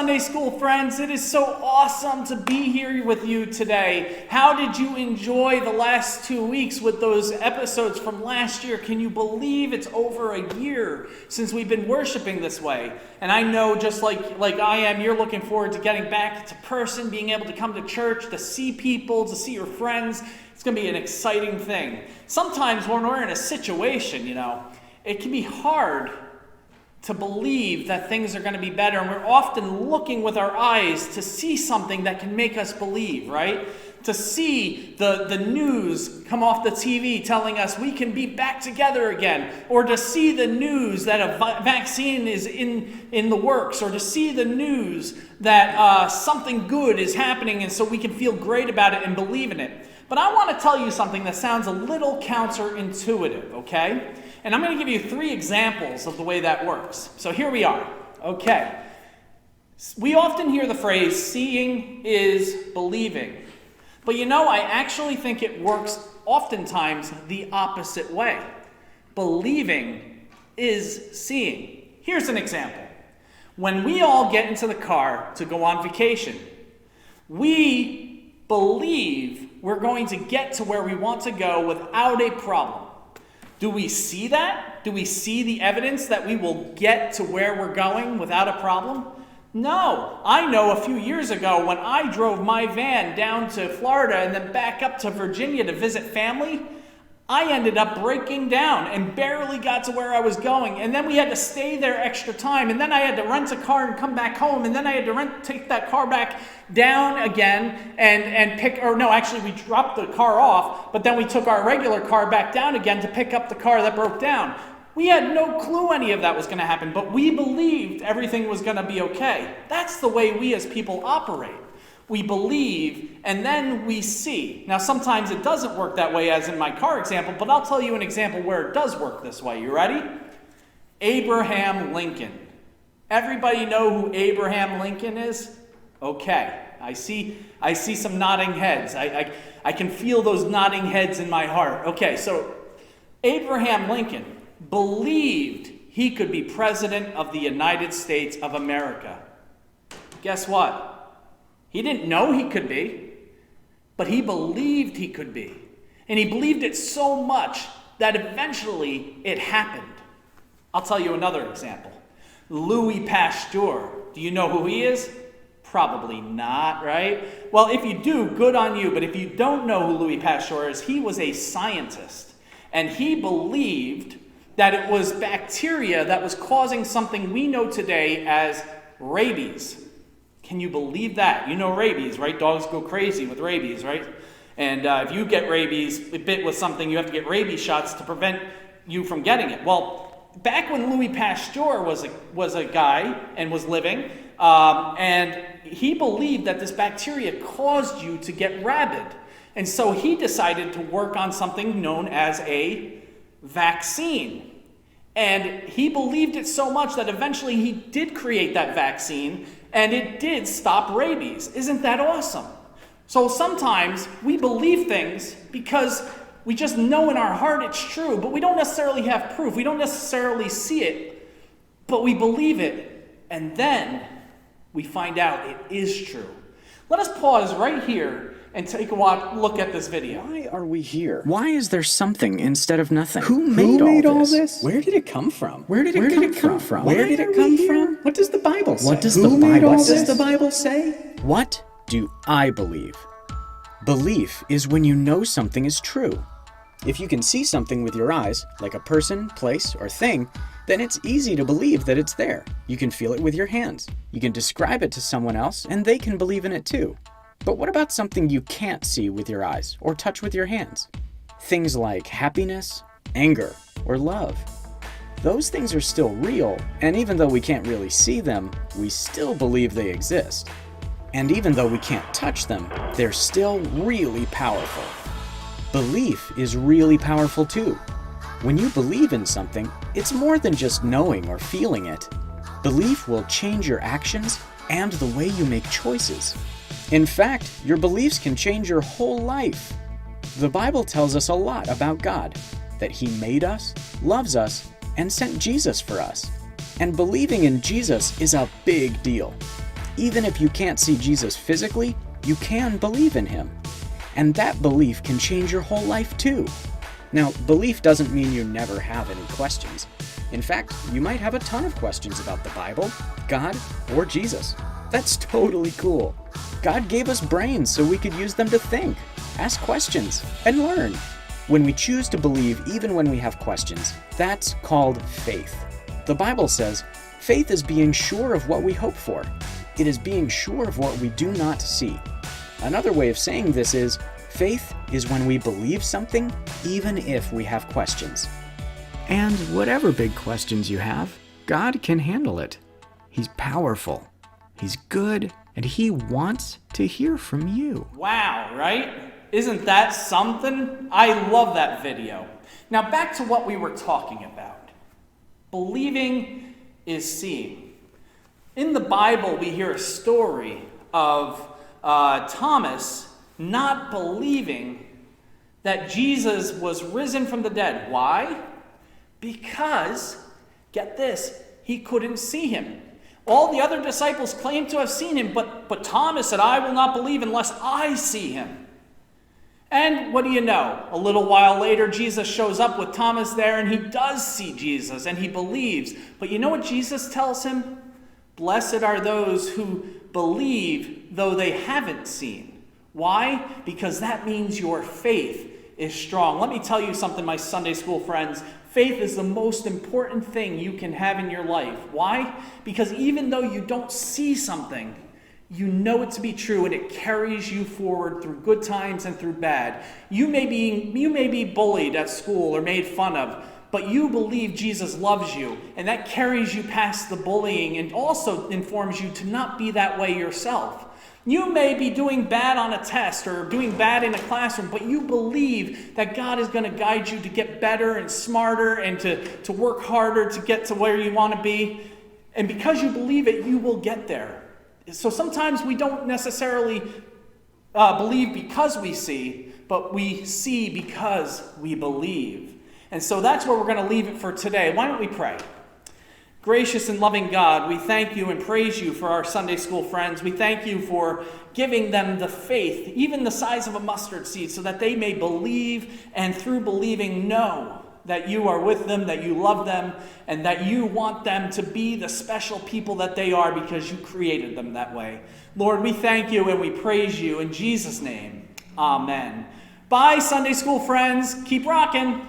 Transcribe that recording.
Sunday school friends. It is so awesome to be here with you today. How did you enjoy the last 2 weeks with those episodes from last year? Can you believe it's over a year since we've been worshiping this way? And I know just like I am, you're looking forward to getting back to person, being able to come to church, to see people, to see your friends. It's going to be an exciting thing. Sometimes when we're in a situation, it can be hard to believe that things are going to be better. And we're often looking with our eyes to see something that can make us believe, right? To see the news come off the TV telling us we can be back together again. Or to see the news that a vaccine is in the works. Or to see the news that something good is happening and so we can feel great about it and believe in it. But I want to tell you something that sounds a little counterintuitive, okay? And I'm going to give you 3 examples of the way that works. So here we are. Okay. We often hear the phrase, seeing is believing. But I actually think it works oftentimes the opposite way. Believing is seeing. Here's an example. When we all get into the car to go on vacation, we believe we're going to get to where we want to go without a problem. Do we see that? Do we see the evidence that we will get to where we're going without a problem? No. I know a few years ago when I drove my van down to Florida and then back up to Virginia to visit family, I ended up breaking down and barely got to where I was going. And then we had to stay there extra time. And then I had to rent a car and come back home. And then I had to take that car back down again we dropped the car off, but then we took our regular car back down again to pick up the car that broke down. We had no clue any of that was going to happen, but we believed everything was going to be okay. That's the way we as people operate. We believe, and then we see. Now, sometimes it doesn't work that way, as in my car example, but I'll tell you an example where it does work this way. You ready? Abraham Lincoln. Everybody know who Abraham Lincoln is? Okay. I see some nodding heads. I can feel those nodding heads in my heart. Okay, so Abraham Lincoln believed he could be president of the United States of America. Guess what? He didn't know he could be, but he believed he could be. And he believed it so much that eventually it happened. I'll tell you another example. Louis Pasteur. Do you know who he is? Probably not, right? Well, if you do, good on you. But if you don't know who Louis Pasteur is, he was a scientist. And he believed that it was bacteria that was causing something we know today as rabies. Can you believe that? You know rabies, right? Dogs go crazy with rabies, right? And if you get rabies, bit with something, you have to get rabies shots to prevent you from getting it. Well, back when Louis Pasteur was a guy and was living, and he believed that this bacteria caused you to get rabid. And so he decided to work on something known as a vaccine. And he believed it so much that eventually he did create that vaccine, and it did stop rabies. Isn't that awesome? So sometimes we believe things because we just know in our heart it's true, but we don't necessarily have proof. We don't necessarily see it, but we believe it, and then we find out it is true. Let us pause right here and take a look at this video. Why are we here? Why is there something instead of nothing? Who made all this? Where did it come from? Where did it come from? Where did it come from? What does the Bible say? What does the Bible say? What do I believe? Belief is when you know something is true. If you can see something with your eyes, like a person, place, or thing, then it's easy to believe that it's there. You can feel it with your hands. You can describe it to someone else, and they can believe in it too. But what about something you can't see with your eyes or touch with your hands? Things like happiness, anger, or love. Those things are still real, and even though we can't really see them, we still believe they exist. And even though we can't touch them, they're still really powerful. Belief is really powerful too. When you believe in something, it's more than just knowing or feeling it. Belief will change your actions and the way you make choices. In fact, your beliefs can change your whole life. The Bible tells us a lot about God, that He made us, loves us, and sent Jesus for us. And believing in Jesus is a big deal. Even if you can't see Jesus physically, you can believe in him. And that belief can change your whole life too. Now, belief doesn't mean you never have any questions. In fact, you might have a ton of questions about the Bible, God, or Jesus. That's totally cool. God gave us brains so we could use them to think, ask questions, and learn. When we choose to believe even when we have questions, that's called faith. The Bible says, faith is being sure of what we hope for. It is being sure of what we do not see. Another way of saying this is, faith is when we believe something even if we have questions. And whatever big questions you have, God can handle it. He's powerful, He's good, and He wants to hear from you. Wow, right? Isn't that something? I love that video. Now back to what we were talking about. Believing is seeing. In the Bible, we hear a story of Thomas not believing that Jesus was risen from the dead. Why? Because, get this, he couldn't see him. All the other disciples claimed to have seen him, but Thomas said, I will not believe unless I see him. And what do you know? A little while later, Jesus shows up with Thomas there, and he does see Jesus, and he believes. But you know what Jesus tells him? Blessed are those who believe, though they haven't seen. Why? Because that means your faith is strong. Let me tell you something, my Sunday school friends. Faith is the most important thing you can have in your life. Why? Because even though you don't see something, you know it to be true, and it carries you forward through good times and through bad. You may be bullied at school or made fun of, but you believe Jesus loves you, and that carries you past the bullying and also informs you to not be that way yourself. You may be doing bad on a test or doing bad in a classroom, but you believe that God is going to guide you to get better and smarter and to work harder to get to where you want to be. And because you believe it, you will get there. So sometimes we don't necessarily believe because we see, but we see because we believe. And so that's where we're going to leave it for today. Why don't we pray? Gracious and loving God, we thank you and praise you for our Sunday school friends. We thank you for giving them the faith, even the size of a mustard seed, so that they may believe and through believing know that you are with them, that you love them, and that you want them to be the special people that they are because you created them that way. Lord, we thank you and we praise you in Jesus' name. Amen. Bye, Sunday school friends. Keep rocking.